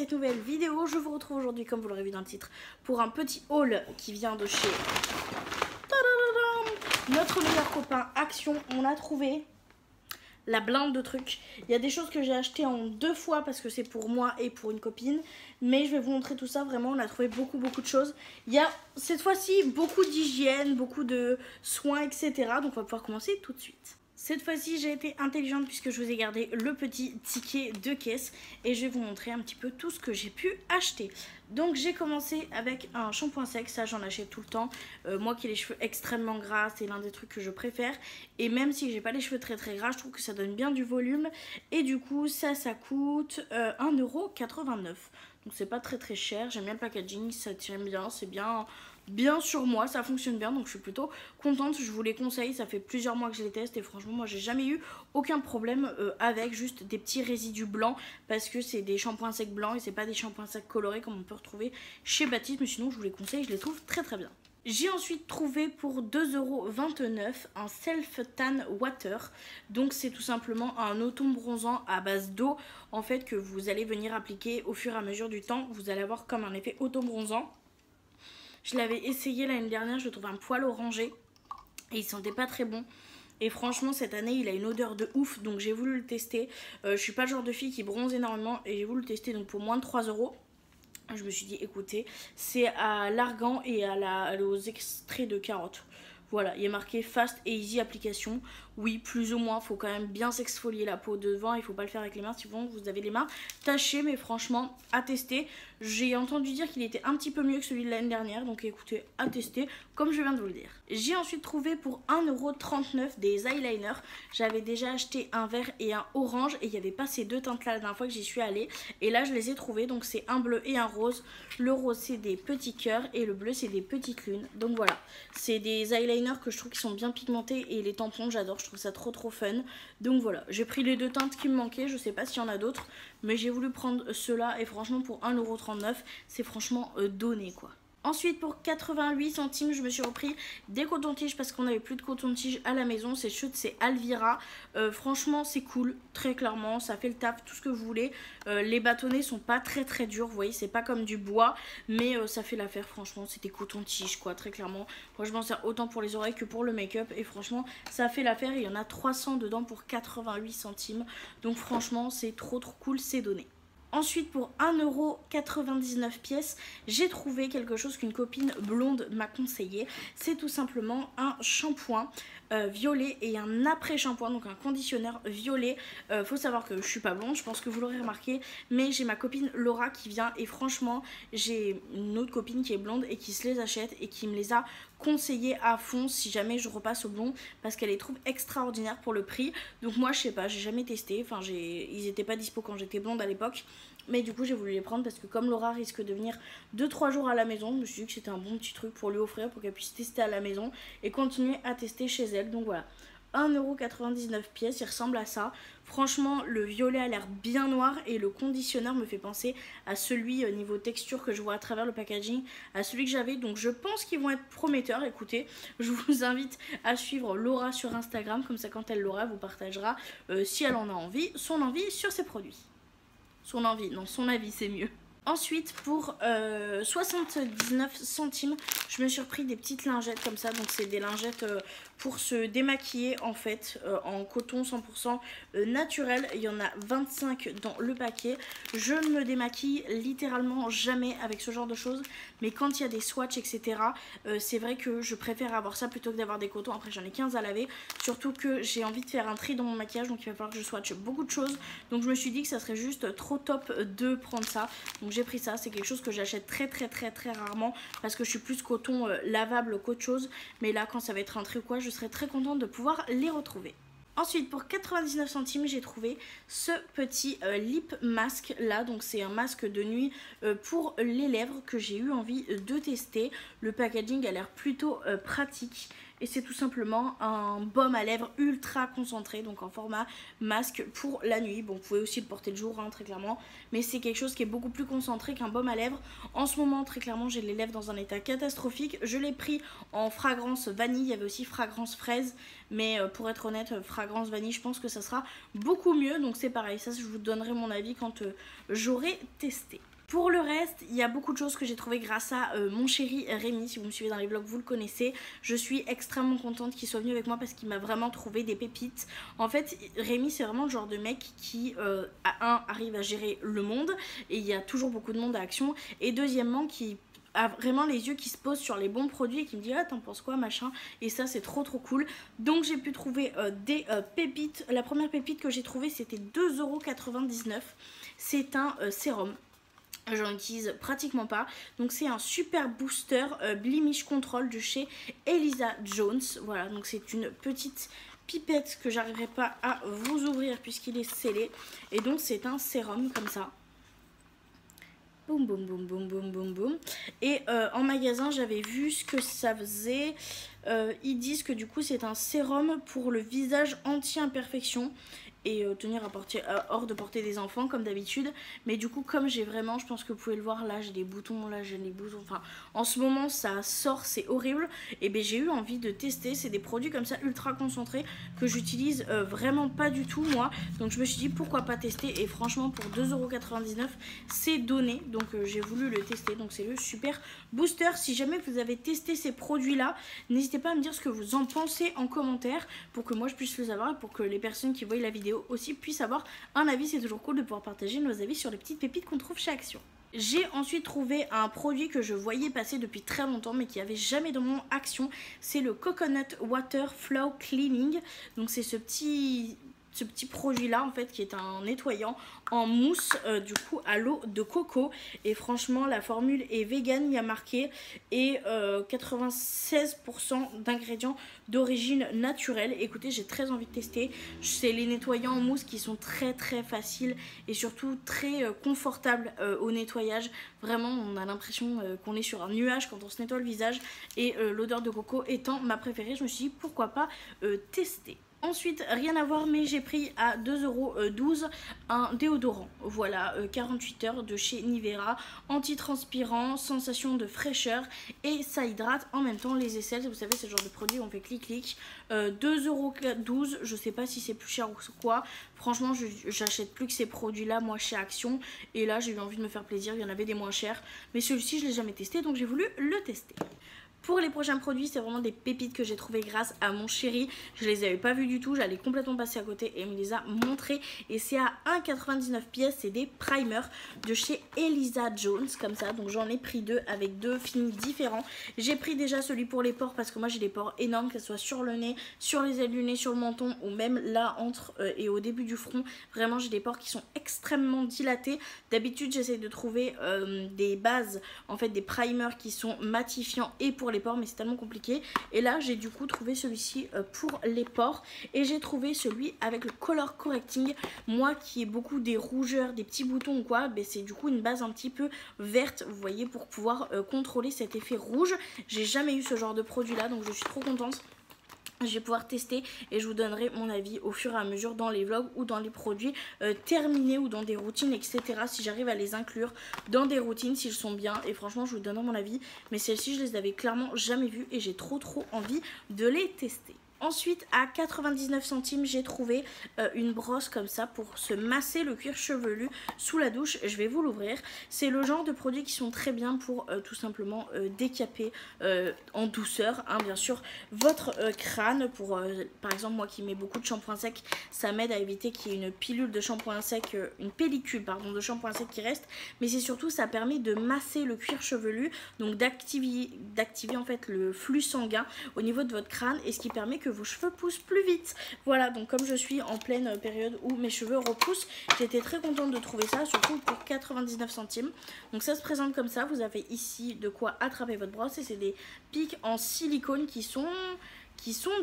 cette nouvelle vidéo. Je vous retrouve aujourd'hui, comme vous l'aurez vu dans le titre, pour un petit haul qui vient de chez notre meilleur copain Action. On a trouvé la blinde de trucs. Il y a des choses que j'ai achetées en 2 fois parce que c'est pour moi et pour une copine. Mais je vais vous montrer tout ça. Vraiment, on a trouvé beaucoup de choses. Il y a cette fois-ci beaucoup d'hygiène, beaucoup de soins, etc. Donc on va pouvoir commencer tout de suite. Cette fois-ci, j'ai été intelligente puisque je vous ai gardé le petit ticket de caisse et je vais vous montrer un petit peu tout ce que j'ai pu acheter. Donc j'ai commencé avec un shampoing sec, ça j'en achète tout le temps. Moi qui ai les cheveux extrêmement gras, c'est l'un des trucs que je préfère. Et même si j'ai pas les cheveux très gras, je trouve que ça donne bien du volume. Et du coup ça coûte 1,89 €. Donc c'est pas très cher, j'aime bien le packaging, ça tient bien, c'est bien sur moi, ça fonctionne bien, donc je suis plutôt contente. Je vous les conseille, ça fait plusieurs mois que je les teste et franchement moi j'ai jamais eu aucun problème avec juste des petits résidus blancs parce que c'est des shampoings secs blancs et c'est pas des shampoings secs colorés comme on peut retrouver chez Baptiste, mais sinon je vous les conseille, je les trouve très bien. J'ai ensuite trouvé pour 2,29 € un Self Tan Water. Donc c'est tout simplement un auto-bronzant à base d'eau en fait que vous allez venir appliquer au fur et à mesure du temps. Vous allez avoir comme un effet auto-bronzant. Je l'avais essayé l'année dernière, je le trouve un poil orangé et il sentait pas très bon. Et franchement cette année il a une odeur de ouf, donc j'ai voulu le tester. Je suis pas le genre de fille qui bronze énormément et j'ai voulu le tester donc pour moins de 3 €. Je me suis dit écoutez, c'est à l'argan et aux extraits de carottes. Voilà, il y a marqué fast et easy application. Oui, plus ou moins, il faut quand même bien s'exfolier la peau devant. Il ne faut pas le faire avec les mains, sinon vous avez les mains tachées. Mais franchement, à tester. J'ai entendu dire qu'il était un petit peu mieux que celui de l'année dernière. Donc écoutez, à tester, comme je viens de vous le dire. J'ai ensuite trouvé pour 1,39 € des eyeliners. J'avais déjà acheté un vert et un orange. Et il n'y avait pas ces deux teintes-là la dernière fois que j'y suis allée. Et là, je les ai trouvés. Donc c'est un bleu et un rose. Le rose, c'est des petits cœurs. Et le bleu, c'est des petites lunes. Donc voilà, c'est des eyeliners que je trouve qui sont bien pigmentés et les tampons j'adore, je trouve ça trop fun. Donc voilà, j'ai pris les deux teintes qui me manquaient, je sais pas s'il y en a d'autres, mais j'ai voulu prendre ceux-là et franchement pour 1,39 €, c'est franchement donné quoi. Ensuite pour 88 centimes je me suis repris des cotons-tiges parce qu'on n'avait plus de coton-tige à la maison. C'est chute, c'est Alvira. Franchement c'est cool, très clairement, ça fait le taf, tout ce que vous voulez. Les bâtonnets sont pas très durs, vous voyez, c'est pas comme du bois, mais ça fait l'affaire franchement. C'est des cotons-tiges quoi, très clairement. Moi je m'en sers autant pour les oreilles que pour le make-up et franchement ça fait l'affaire. Il y en a 300 dedans pour 88 centimes. Donc franchement c'est trop cool, c'est donné. Ensuite pour 1,99 € j'ai trouvé quelque chose qu'une copine blonde m'a conseillé. C'est tout simplement un shampoing violet et un après-shampoing, donc un conditionneur violet. Faut savoir que je suis pas blonde, je pense que vous l'aurez remarqué, mais j'ai ma copine Laura qui vient et franchement j'ai une autre copine qui est blonde et qui se les achète et qui me les a conseillé à fond si jamais je repasse au blond parce qu'elle les trouve extraordinaires pour le prix. Donc moi je sais pas, j'ai jamais testé, enfin ils étaient pas dispo quand j'étais blonde à l'époque, mais du coup j'ai voulu les prendre parce que comme Laura risque de venir 2-3 jours à la maison, je me suis dit que c'était un bon petit truc pour lui offrir pour qu'elle puisse tester à la maison et continuer à tester chez elle. Donc voilà, 1,99 €, il ressemble à ça. Franchement le violet a l'air bien noir et le conditionneur me fait penser à celui niveau texture que je vois à travers le packaging, à celui que j'avais. Donc je pense qu'ils vont être prometteurs. Écoutez, je vous invite à suivre Laura sur Instagram, comme ça quand elle l'aura elle vous partagera si elle en a envie, son envie sur ses produits. Son envie, non son avis c'est mieux. Ensuite pour 79 centimes je me suis repris des petites lingettes comme ça. Donc c'est des lingettes pour se démaquiller en fait, en coton 100% naturel. Il y en a 25 dans le paquet. Je ne me démaquille littéralement jamais avec ce genre de choses, mais quand il y a des swatchs etc, c'est vrai que je préfère avoir ça plutôt que d'avoir des cotons. Après j'en ai 15 à laver, surtout que j'ai envie de faire un tri dans mon maquillage, donc il va falloir que je swatche beaucoup de choses. Donc je me suis dit que ça serait juste trop top de prendre ça. Donc j'ai pris ça, c'est quelque chose que j'achète très rarement parce que je suis plus coton lavable qu'autre chose, mais là quand ça va être un tri ou quoi, je serai très contente de pouvoir les retrouver. Ensuite pour 99 centimes j'ai trouvé ce petit lip mask là. Donc c'est un masque de nuit pour les lèvres que j'ai eu envie de tester. Le packaging a l'air plutôt pratique et c'est tout simplement un baume à lèvres ultra concentré, donc en format masque pour la nuit. Bon, vous pouvez aussi le porter le jour très clairement, mais c'est quelque chose qui est beaucoup plus concentré qu'un baume à lèvres. En ce moment très clairement j'ai les lèvres dans un état catastrophique. Je l'ai pris en fragrance vanille, il y avait aussi fragrance fraise, mais pour être honnête fragrance vanille je pense que ça sera beaucoup mieux. Donc c'est pareil, ça je vous donnerai mon avis quand j'aurai testé. Pour le reste, il y a beaucoup de choses que j'ai trouvées grâce à mon chéri Rémi. Si vous me suivez dans les vlogs, vous le connaissez. Je suis extrêmement contente qu'il soit venu avec moi parce qu'il m'a vraiment trouvé des pépites. En fait, Rémi, c'est vraiment le genre de mec qui, arrive à gérer le monde. Et il y a toujours beaucoup de monde à Action. Et deuxièmement, qui a vraiment les yeux qui se posent sur les bons produits et qui me dit ah t'en penses quoi machin, et ça c'est trop cool. Donc j'ai pu trouver des pépites. La première pépite que j'ai trouvée c'était 2,99 €. C'est un sérum. J'en utilise pratiquement pas. Donc c'est un super booster Blemish Control de chez Elisa Jones. Voilà, donc c'est une petite pipette que j'arriverai pas à vous ouvrir puisqu'il est scellé. Et donc c'est un sérum comme ça. Boum boum boum boum boum boum boum. Et en magasin j'avais vu ce que ça faisait. Ils disent que du coup c'est un sérum pour le visage anti-imperfection et tenir hors de portée des enfants comme d'habitude. Mais du coup comme j'ai vraiment, je pense que vous pouvez le voir, là j'ai des boutons, là j'ai des boutons, enfin en ce moment ça sort, c'est horrible. Et bien j'ai eu envie de tester. C'est des produits comme ça ultra concentrés que j'utilise vraiment pas du tout moi. Donc je me suis dit pourquoi pas tester, et franchement pour 2,99 € c'est donné. Donc j'ai voulu le tester. Donc c'est le super booster. Si jamais vous avez testé ces produits là, n'hésitez pas à me dire ce que vous en pensez en commentaire pour que moi je puisse le savoir et pour que les personnes qui voient la vidéo aussi puissent avoir un avis. C'est toujours cool de pouvoir partager nos avis sur les petites pépites qu'on trouve chez Action. J'ai ensuite trouvé un produit que je voyais passer depuis très longtemps mais qui avait jamais dans mon Action. C'est le Coconut Water Flow Cleaning. Donc c'est ce petit produit là en fait qui est un nettoyant en mousse du coup à l'eau de coco. Et franchement la formule est vegan, il y a marqué, et 96% d'ingrédients d'origine naturelle. Écoutez, j'ai très envie de tester. C'est les nettoyants en mousse qui sont très faciles et surtout très confortables au nettoyage. Vraiment on a l'impression qu'on est sur un nuage quand on se nettoie le visage, et l'odeur de coco étant ma préférée, je me suis dit pourquoi pas tester. Ensuite, rien à voir, mais j'ai pris à 2,12 € un déodorant. Voilà, 48 heures de chez Nivea, antitranspirant, sensation de fraîcheur, et ça hydrate en même temps les aisselles. Vous savez, c'est le genre de produit où on fait clic-clic. 2,12 €, je sais pas si c'est plus cher ou quoi. Franchement, j'achète plus que ces produits-là, moi, chez Action. Et là, j'ai eu envie de me faire plaisir, il y en avait des moins chers. Mais celui-ci, je l'ai jamais testé, donc j'ai voulu le tester. Pour les prochains produits, c'est vraiment des pépites que j'ai trouvées grâce à mon chéri. Je les avais pas vues du tout, j'allais complètement passer à côté et il me les a montrées. Et c'est à 1,99 $, c'est des primers de chez Elisa Jones, comme ça. Donc j'en ai pris deux avec deux films différents. J'ai pris déjà celui pour les pores parce que moi j'ai des pores énormes, que ce soit sur le nez, sur les ailes du nez, sur le menton ou même là entre et au début du front. Vraiment j'ai des pores qui sont extrêmement dilatés. D'habitude j'essaie de trouver des bases, en fait des primers qui sont matifiants et pour les pores, mais c'est tellement compliqué. Et là j'ai du coup trouvé celui-ci pour les pores, et j'ai trouvé celui avec le color correcting. Moi qui ai beaucoup des rougeurs, des petits boutons ou quoi, ben c'est du coup une base un petit peu verte, vous voyez, pour pouvoir contrôler cet effet rouge. J'ai jamais eu ce genre de produit là, donc je suis trop contente. Je vais pouvoir tester et je vous donnerai mon avis au fur et à mesure dans les vlogs ou dans les produits terminés ou dans des routines, etc. Si j'arrive à les inclure dans des routines, s'ils sont bien. Et franchement, je vous donnerai mon avis. Mais celles-ci, je les avais clairement jamais vues et j'ai trop envie de les tester. Ensuite, à 99 centimes, j'ai trouvé une brosse comme ça pour se masser le cuir chevelu sous la douche. Je vais vous l'ouvrir. C'est le genre de produits qui sont très bien pour tout simplement décaper en douceur, hein, bien sûr, votre crâne. Pour, par exemple, moi qui mets beaucoup de shampoing sec, ça m'aide à éviter qu'il y ait une pilule de shampoing sec, une pellicule, pardon, de shampoing sec qui reste. Mais c'est surtout, ça permet de masser le cuir chevelu, donc d'activer en fait le flux sanguin au niveau de votre crâne, et ce qui permet que vos cheveux poussent plus vite. Voilà, donc comme je suis en pleine période où mes cheveux repoussent, j'étais très contente de trouver ça, surtout pour 99 centimes. Donc ça se présente comme ça, vous avez ici de quoi attraper votre brosse, et c'est des pics en silicone qui sont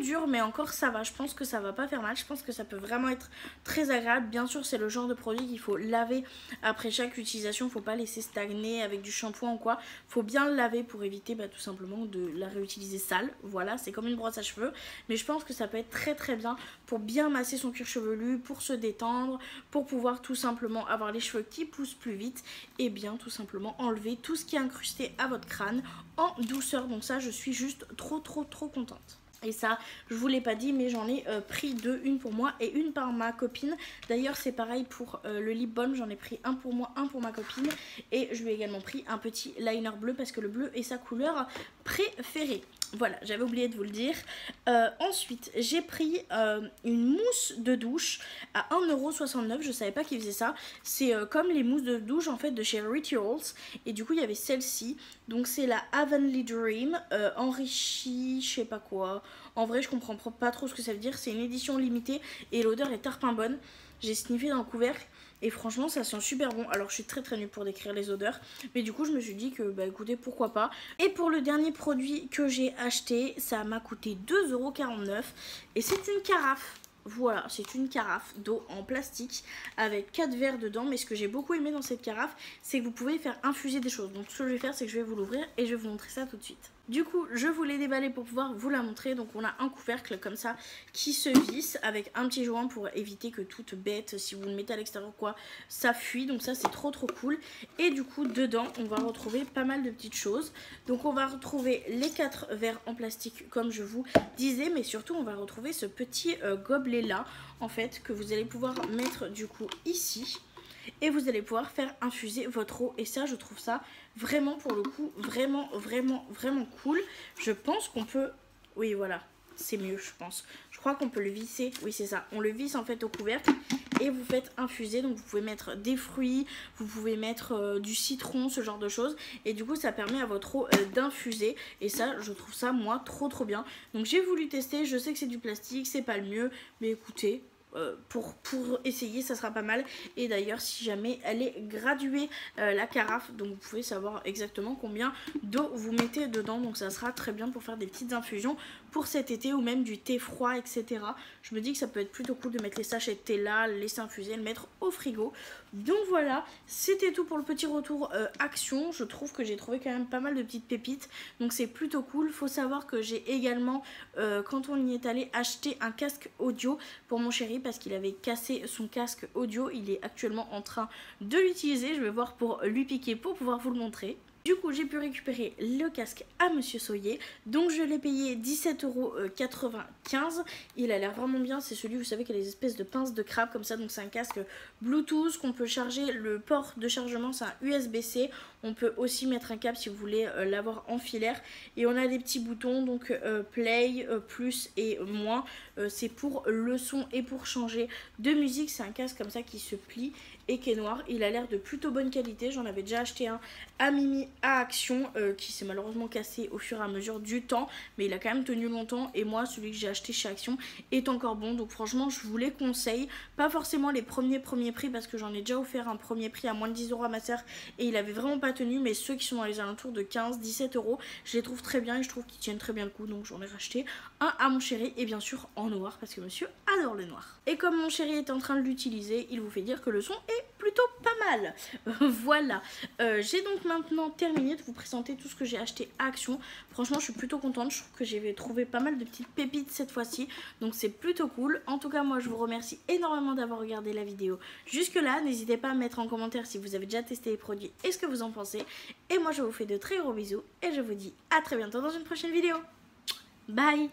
durs, mais encore ça va, je pense que ça va pas faire mal, je pense que ça peut vraiment être très agréable. Bien sûr c'est le genre de produit qu'il faut laver après chaque utilisation, faut pas laisser stagner avec du shampoing ou quoi, faut bien le laver pour éviter tout simplement de la réutiliser sale. Voilà, c'est comme une brosse à cheveux, mais je pense que ça peut être très bien pour bien masser son cuir chevelu, pour se détendre, pour pouvoir tout simplement avoir les cheveux qui poussent plus vite, et bien tout simplement enlever tout ce qui est incrusté à votre crâne en douceur. Donc ça, je suis juste trop contente. Et ça, je vous l'ai pas dit, mais j'en ai pris deux, une pour moi et une par ma copine. D'ailleurs, c'est pareil pour le lip balm, j'en ai pris un pour moi, un pour ma copine. Et je lui ai également pris un petit liner bleu parce que le bleu est sa couleur préférée. Voilà, j'avais oublié de vous le dire. Ensuite, j'ai pris une mousse de douche à 1,69 €. Je savais pas qu'ils faisaient ça. C'est comme les mousses de douche en fait de chez Rituals. Et du coup, il y avait celle-ci. Donc c'est la Heavenly Dream enrichie, je sais pas quoi. En vrai, je comprends pas trop ce que ça veut dire. C'est une édition limitée et l'odeur est tarpin bonne. J'ai sniffé dans le couvercle et franchement ça sent super bon. Alors je suis très nulle pour décrire les odeurs, mais du coup je me suis dit que bah écoutez, pourquoi pas. Et pour le dernier produit que j'ai acheté, ça m'a coûté 2,49 € et c'est une carafe. Voilà, c'est une carafe d'eau en plastique avec 4 verres dedans. Mais ce que j'ai beaucoup aimé dans cette carafe, c'est que vous pouvez faire infuser des choses. Donc ce que je vais faire, c'est que je vais vous l'ouvrir et je vais vous montrer ça tout de suite. Du coup, je vous l'ai déballé pour pouvoir vous la montrer. Donc on a un couvercle comme ça qui se visse avec un petit joint pour éviter que toute bête, si vous le mettez à l'extérieur quoi, ça fuit. Donc ça c'est trop cool. Et du coup dedans on va retrouver pas mal de petites choses. Donc on va retrouver les 4 verres en plastique comme je vous disais, mais surtout on va retrouver ce petit gobelet là en fait que vous allez pouvoir mettre du coup ici. Et vous allez pouvoir faire infuser votre eau. Et ça, je trouve ça vraiment, pour le coup, vraiment cool. Je pense qu'on peut... Oui, voilà, c'est mieux, je pense. Je crois qu'on peut le visser. Oui, c'est ça. On le visse en fait au couvercle et vous faites infuser. Donc, vous pouvez mettre des fruits, vous pouvez mettre du citron, ce genre de choses. Et du coup, ça permet à votre eau d'infuser. Et ça, je trouve ça, moi, trop bien. Donc, j'ai voulu tester. Je sais que c'est du plastique, c'est pas le mieux. Mais écoutez... pour essayer ça sera pas mal. Et d'ailleurs si jamais elle est graduée la carafe, donc vous pouvez savoir exactement combien d'eau vous mettez dedans, donc ça sera très bien pour faire des petites infusions pour cet été ou même du thé froid etc. Je me dis que ça peut être plutôt cool de mettre les sachets de thé là, le laisser infuser, le mettre au frigo. Donc voilà, c'était tout pour le petit retour Action. Je trouve que j'ai trouvé quand même pas mal de petites pépites, donc c'est plutôt cool. Faut savoir que j'ai également quand on y est allé acheter un casque audio pour mon chéri parce qu'il avait cassé son casque audio. Il est actuellement en train de l'utiliser. Je vais voir pour lui piquer pour pouvoir vous le montrer. Du coup, j'ai pu récupérer le casque à Monsieur Soyer. Donc, je l'ai payé 17,95 €. Il a l'air vraiment bien. C'est celui, vous savez, qui a les espèces de pinces de crabe comme ça. Donc, c'est un casque Bluetooth qu'on peut charger. Le port de chargement, c'est un USB-C. On peut aussi mettre un câble si vous voulez l'avoir en filaire. Et on a des petits boutons. Donc, play, plus et moins. C'est pour le son et pour changer de musique. C'est un casque comme ça qui se plie et qui est noir. Il a l'air de plutôt bonne qualité. J'en avais déjà acheté un à Mimi à Action qui s'est malheureusement cassé au fur et à mesure du temps, mais il a quand même tenu longtemps. Et moi celui que j'ai acheté chez Action est encore bon, donc franchement je vous les conseille. Pas forcément les premiers prix parce que j'en ai déjà offert un premier prix à moins de 10 € à ma soeur et il avait vraiment pas tenu, mais ceux qui sont dans les alentours de 15-17 €, je les trouve très bien et je trouve qu'ils tiennent très bien le coup, donc j'en ai racheté un à mon chéri et bien sûr en noir parce que monsieur adore le noir. Et comme mon chéri est en train de l'utiliser, il vous fait dire que le son est plutôt pas mal. Voilà, j'ai donc maintenant terminé de vous présenter tout ce que j'ai acheté à Action. Franchement je suis plutôt contente, je trouve que j'ai trouvé pas mal de petites pépites cette fois-ci, donc c'est plutôt cool. En tout cas moi je vous remercie énormément d'avoir regardé la vidéo jusque là. N'hésitez pas à mettre en commentaire si vous avez déjà testé les produits et ce que vous en pensez. Et moi je vous fais de très gros bisous et je vous dis à très bientôt dans une prochaine vidéo. Bye.